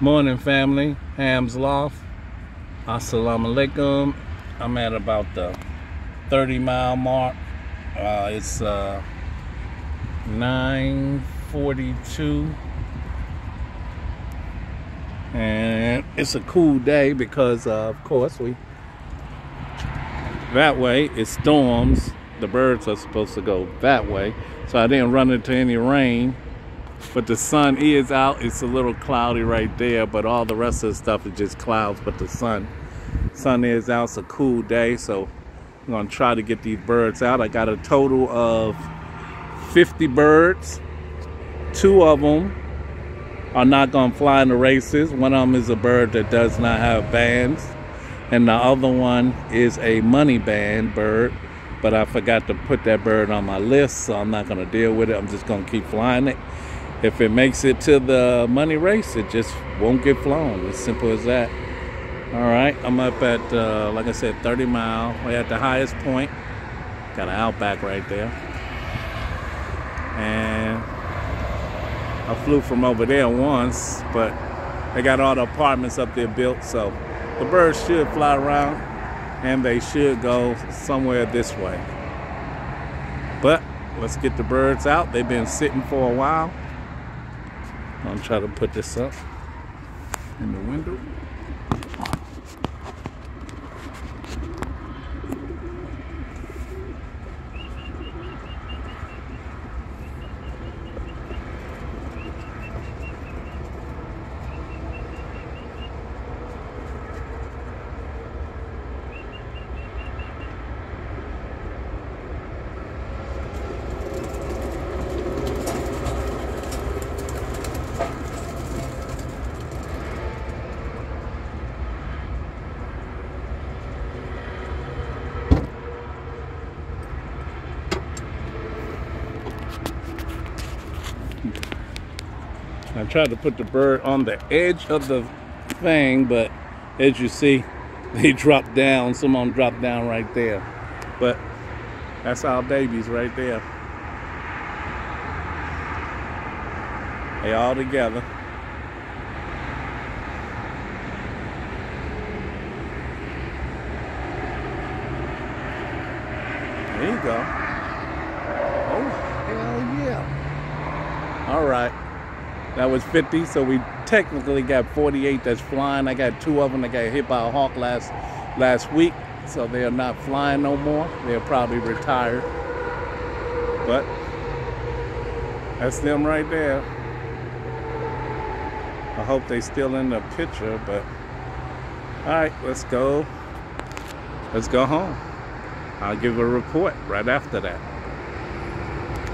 Morning, family. Ham's Loft. Assalamu alaikum. I'm at about the 30-mile mark. It's 9:42, and it's a cool day because of course that way it storms. The birds are supposed to go that way, so I didn't run into any rain. But the sun is out. It's a little cloudy right there, but all the rest of the stuff is just clouds. But the sun is out. It's a cool day, so I'm gonna try to get these birds out. I got a total of 50 birds. 2 of them are not gonna fly in the races. One of them is a bird that does not have bands, and the other one is a money band bird. But I forgot to put that bird on my list, so I'm not gonna deal with it. I'm just gonna keep flying it. If it makes it to the money race, it just won't get flown. As simple as that. All right, I'm up at, like I said, 30 mile. We're at the highest point. Got an outback right there. And I flew from over there once, but they got all the apartments up there built, so the birds should fly around and they should go somewhere this way. But let's get the birds out. They've been sitting for a while. I'll try to put this up in the window. I tried to put the bird on the edge of the thing, but as you see, they dropped down. Some of them dropped down right there. But that's our babies right there. They all together. There you go. Oh, hell yeah. All right. That was 50, so we technically got 48 that's flying. I got 2 of them that got hit by a hawk last week, so they're not flying no more. They're probably retired. But that's them right there. I hope they still in the picture, but all right, let's go home. I'll give a report right after that.